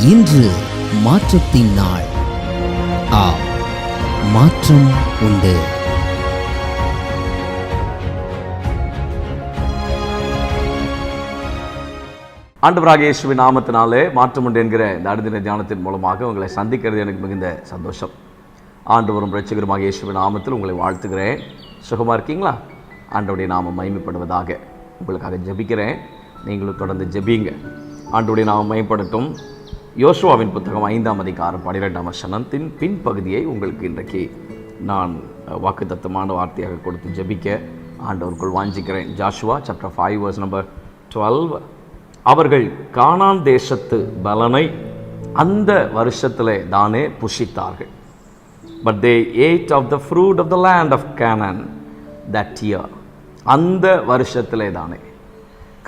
இன்று மாற்றத்தின் நாள். மாற்றம் உண்டு. ஆண்டவராகிய இயேசுவின் நாமத்தினாலே மாற்றம் உண்டு என்கிற இந்த அடுத்த தியானத்தின் மூலமாக உங்களை சந்திக்கிறது எனக்கு மிகுந்த சந்தோஷம். ஆண்டவரும் இரட்சகருமாக இயேசுவின் நாமத்தில் உங்களை வாழ்த்துகிறேன். சுகமாக இருக்கீங்களா? ஆண்டவருடைய நாமம் மகிமைப்படுவதாக. உங்களுக்காக ஜெபிக்கிறேன், நீங்களும் தொடர்ந்து ஜெபிங்க. ஆண்டவருடைய நாமம் மகிமைப்படட்டும். யோசுவாவின் புத்தகம் 5ஆம் அதிகாரம் 12ஆம் வசனத்தின் பின்பகுதியை உங்களுக்கு இன்றைக்கு நான் வாக்குத்தத்தமான வார்த்தையாக கொடுத்து ஜெபிக்க ஆண்டவருக்குள் வாஞ்சிக்கிறேன். Joshua chapter 5 verse number 12. அவர்கள் கானான் தேசத்து பலனை அந்த வருஷத்திலே தானே புசித்தார்கள். But they ate of the fruit of the land of Canaan that year. அந்த வருஷத்திலே தானே,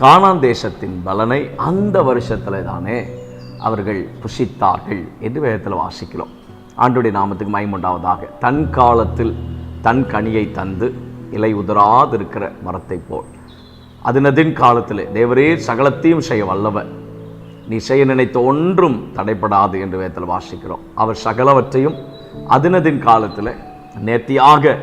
கானான் தேசத்தின் பலனை அந்த வருஷத்திலே தானே அவர்கள் புசித்தார்கள் என்று வேதத்தில் வாசிக்கிறோம். ஆண்டவருடைய நாமத்துக்கு மகிமை உண்டாவதாக. தன் காலத்தில் தன் கனியை தந்து இலை உதிராதிருக்கிற மரத்தை போல் அதனதின் காலத்தில் தேவரே சகலத்தையும் செய்ய வல்லவர், நீ செய்ய நினைத்த ஒன்றும் தடைப்படாது என்று வேதத்தில் வாசிக்கிறோம். அவர் சகலவற்றையும் அதனதின் காலத்தில் நேர்த்தியாக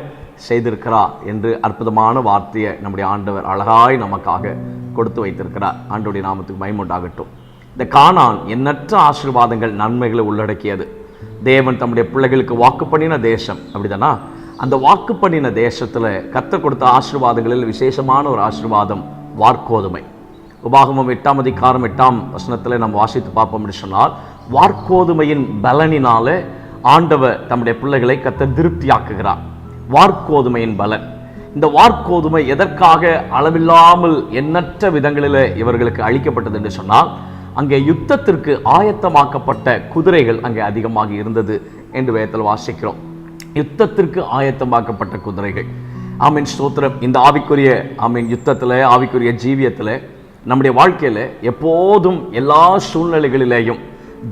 செய்திருக்கிறார் என்று அற்புதமான வார்த்தையை நம்முடைய ஆண்டவர் அழகாய் நமக்காக கொடுத்து வைத்திருக்கிறார். ஆண்டவருடைய நாமத்துக்கு மகிமை உண்டாகட்டும். இந்த கானான் எண்ணற்ற ஆசீர்வாதங்கள் நன்மைகளை உள்ளடக்கியது. தேவன் தம்முடைய பிள்ளைகளுக்கு வாக்கு பண்ணின தேசம், அப்படிதானா? அந்த வாக்கு பண்ணின தேசத்தில் கர்த்தர் கொடுத்த ஆசீர்வாதங்களில் விசேஷமான ஒரு ஆசீர்வாதம் வார்க்கோதுமை. உபாகமம் 8ஆம் அதிகாரம் 8ஆம் வசனத்தில் நம்ம வாசித்து பார்ப்போம் என்று சொன்னால், வார்க்கோதுமையின் பலனினாலே ஆண்டவர் தம்முடைய பிள்ளைகளை கர்த்தர் திருப்தியாக்குகிறார். வார்க்கோதுமையின் பலன். இந்த வார்க்கோதுமை எதற்காக அளவில்லாமல் எண்ணற்ற விதங்களில் இவர்களுக்கு அளிக்கப்பட்டது என்று சொன்னால், அங்கே யுத்தத்திற்கு ஆயத்தமாக்கப்பட்ட குதிரைகள் அங்கே அதிகமாக இருந்தது என்று வேதத்தில் வாசிக்கிறோம். யுத்தத்திற்கு ஆயத்தமாக்கப்பட்ட குதிரைகள். ஆமீன், ஸ்தோத்திரம். இந்த ஆவிக்குரிய யுத்தத்தில், ஆவிக்குரிய ஜீவியத்தில், நம்முடைய வாழ்க்கையில் எப்போதும் எல்லா சூழ்நிலைகளிலேயும்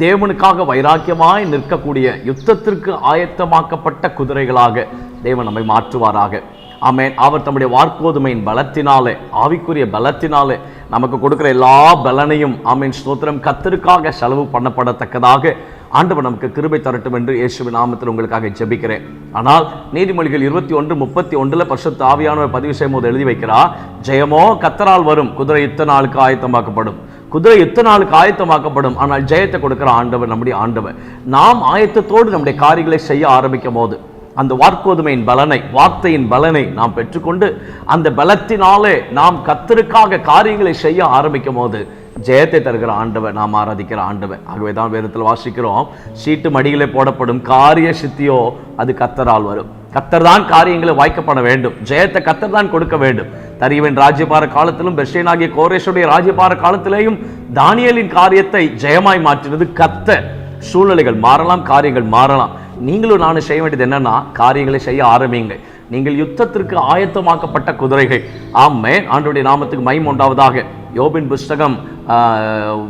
தேவனுக்காக வைராக்கியமாய் நிற்கக்கூடிய யுத்தத்திற்கு ஆயத்தமாக்கப்பட்ட குதிரைகளாக தேவன் நம்மை மாற்றுவாராக. ஆமென். அவர் தம்முடைய வார்க்கோதுமையின் பலத்தினாலே, ஆவிக்குரிய பலத்தினாலே நமக்கு கொடுக்கிற எல்லா பலனையும் ஆமென் ஸ்தோத்திரம் கர்த்தருக்காக செலவு பண்ணப்படத்தக்கதாக ஆண்டவர் நமக்கு கிருபை தரட்டும் என்று இயேசுவின் நாமத்தில் உங்களுக்காக ஜெபிக்கிறேன். ஆனால் நீதிமொழிகள் 21:31 பரிசுத்த ஆவியானவர் பதிவு செய்யும் போது எழுதி வைக்கிறார், ஜெயமோ கர்த்தரால் வரும், குதிரை யுத்த நாளுக்கு ஆயத்தமாக்கப்படும். குதிரை யுத்த நாளுக்கு ஆயத்தமாக்கப்படும், ஆனால் ஜெயத்தை கொடுக்கிற ஆண்டவர் நம்முடைய ஆண்டவர். நாம் ஆயத்தத்தோடு நம்முடைய காரியங்களை செய்ய ஆரம்பிக்கும் போது அந்த வார்க்கோதுமையின் பலனை, வார்த்தையின் பலனை நாம் பெற்றுக்கொண்டு அந்த பலத்தினாலே நாம் கர்த்தருக்காக காரியங்களை செய்ய ஆரம்பிக்கும் போது ஜெயத்தை தருகிற ஆண்டவர், நாம் ஆராதிக்கிற ஆண்டவர். ஆகவே தான் வேதத்தில் வாசிக்கிறோம், சீட்டு மடியிலே போடப்படும், காரிய சித்தியோ அது கர்த்தரால் வரும். கர்த்தர் தான் காரியங்களை வாய்க்கப்பட வேண்டும். ஜெயத்தை கர்த்தர் தான் கொடுக்க வேண்டும். தரியவின் ராஜ்யபார காலத்திலும் பெர்ஷேனாகிய கோரேஷுடைய ராஜ்யபார காலத்திலேயும் தானியேலின் காரியத்தை ஜெயமாய் மாற்றினது கர்த்தர். சூழ்நிலைகள் மாறலாம், காரியங்கள் மாறலாம். நீங்களும் நானும் செய்ய வேண்டியது என்னன்னா, காரியங்களை செய்ய ஆரம்பிங்க. நீங்கள் யுத்தத்திற்கு ஆயத்தமாக்கப்பட்ட குதிரைகள். ஆமென். ஆண்டவருடைய நாமத்துக்கு மகிமை உண்டாவதாக. யோபின் புஸ்தகம்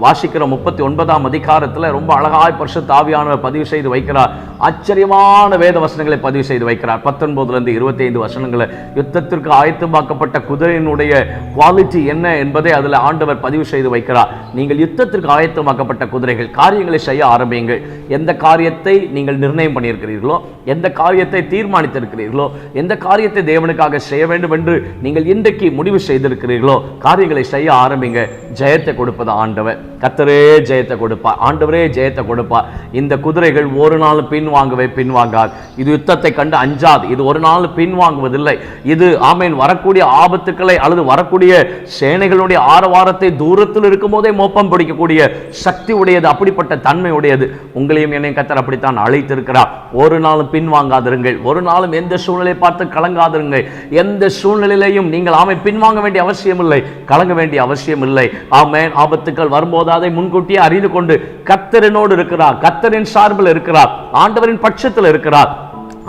வாசிக்கிற 39ஆம் அதிகாரத்தில் ரொம்ப அழகாய் பரிசுத்த ஆவியானவர் பதிவு செய்து வைக்கிறார். ஆச்சரியமான வேத வசனங்களை பதிவு செய்து வைக்கிறார். 19 25 வசனங்களை யுத்தத்திற்கு ஆயத்தமாக்கப்பட்ட குதிரையினுடைய குவாலிட்டி என்ன என்பதை அதில் ஆண்டவர் பதிவு செய்து வைக்கிறார். நீங்கள் யுத்தத்திற்கு ஆயத்தமாக்கப்பட்ட குதிரைகள், காரியங்களை செய்ய ஆரம்பியுங்கள். எந்த காரியத்தை நீங்கள் நிர்ணயம் பண்ணியிருக்கிறீர்களோ, எந்த காரியத்தை தீர்மானித்திருக்கிறீர்களோ, எந்த காரியத்தை தேவனுக்காக செய்ய வேண்டும் என்று நீங்கள் இன்றைக்கு முடிவு செய்திருக்கிறீர்களோ, காரியங்களை செய்ய ஆரம்பிங்க. ஜெயத்தை கொடுப்பது ஆண்டவர். கர்த்தரே ஜெயத்தை கொடுப்பார். ஆண்டவரே ஜெயத்தை கொடுப்பார். இந்த குதிரைகள் ஒரு நாள் பின்வாங்காது. இது யுத்தத்தை கண்டு அஞ்சாது. இது ஒரு நாள் பின்வாங்குவதில்லை. இது ஆமேன் வரக்கூடிய ஆபத்துக்களை அல்லது வரக்கூடிய சேனைகளுடைய ஆரவாரத்தை தூரத்தில் இருக்கும் போதே மோப்பம் பிடிக்கக்கூடிய சக்தி உடையது. அப்படிப்பட்ட தன்மை உடையது. உங்களையும் என்னையும் கர்த்தர் அப்படித்தான் அழைத்திருக்கிறார். ஒரு நாளும் பின்வாங்காதிருங்கள். ஒரு நாளும் எந்த சூழ்நிலை பார்த்து கலங்காதிருங்கள். எந்த சூழ்நிலையிலையும் நீங்கள் பின்வாங்க வேண்டிய அவசியம் இல்லை, கலங்க வேண்டிய அவசியம் இல்லை. ஆமென். ஆபத்துக்கள் வரும்போது அதை முன்கூட்டியே அறிந்து கொண்டு கர்த்தரினோடு இருக்கிறார், கர்த்தரின் சார்பில் இருக்கிறார், ஆண்டவரின் பட்சத்தில் இருக்கிறார்,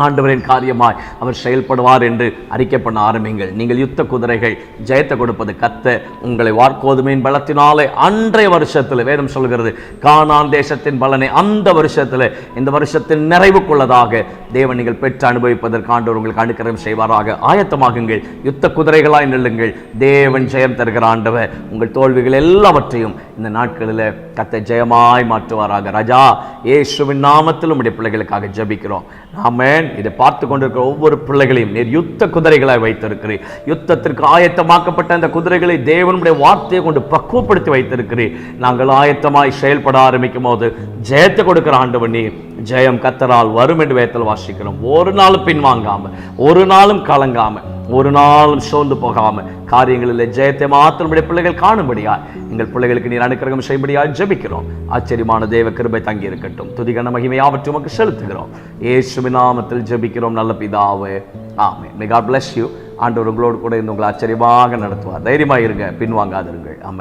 ஆண்டவரின் காரியமாய் அவர் செயல்படுவார் என்று அறிக்கை பண்ண ஆரம்பிங்கள். நீங்கள் யுத்த குதிரைகள். ஜெயத்தை கொடுப்பது கர்த்தர். உங்களை வார்க்கோதுமையின் பலத்தினாலே அன்றைய வருஷத்தில் வேதம் சொல்கிறது, கானான் தேசத்தின் பலனை அந்த வருஷத்தில், இந்த வருஷத்தின் நிறைவுக்குள்ளதாக தேவன் நீங்கள் பெற்று அனுபவிப்பதற்கு ஆண்டவர் உங்களுக்கு அனுக்கிரகம் செய்வாராக. ஆயத்தமாகுங்கள், யுத்த குதிரைகளாய் நில்லுங்கள். தேவன் ஜெயம் தருகிற ஆண்டவர் உங்கள் தோல்விகள் எல்லாவற்றையும் இந்த நாட்களில் கர்த்தர் ஜெயமாய் மாற்றுவாராக. ராஜா, இயேசுவின் நாமத்தில் உம்முடைய பிள்ளைகளுக்காக ஜெபிக்கிறோம். ஆமென். இதை பார்த்து கொண்டிருக்கிற ஒவ்வொரு பிள்ளைகளையும் நீர் யுத்த குதிரைகளை வைத்திருக்கிறீர். யுத்தத்திற்கு ஆயத்தமாக்கப்பட்ட அந்த குதிரைகளை தேவனுடைய வார்த்தையை கொண்டு பக்குவப்படுத்தி வைத்திருக்கிறீர். நாங்கள் ஆயத்தமாய் செயல்பட ஆரம்பிக்கும் போது ஜெயத்தை கொடுக்கிற ஆண்டவர் நீர். ஜெயம் கர்த்தரால் வரும் என்று வேதத்தில் வாசிக்கிறோம். ஒரு நாளும் பின்வாங்காம, ஒரு நாளும் கலங்காம, ஒரு நாளும் சோர்ந்து போகாம காரியங்களில் ஜெயத்தை மாத்திரம் பிள்ளைகள் காணும்படியா எங்கள் பிள்ளைகளுக்கு நீர் அனுக்கிரகம் செய்யும்படியா ஜெபிக்கிறோம். ஆச்சரியமான தேவ கிருபை தங்கி இருக்கட்டும். துதிகன மகிமை யாவற்றையும் உமக்கு செலுத்துகிறோம். இயேசுவின் நாமத்தில் ஜெபிக்கிறோம் நல்ல பிதாவே, ஆமென். May God bless you. ஆண்டவர் உங்களோடு கூட இருந்து உங்களை ஆச்சரியமாக நடத்துவார். தைரியமாக இருங்க, பின்வாங்காதிருங்கள். ஆமென்.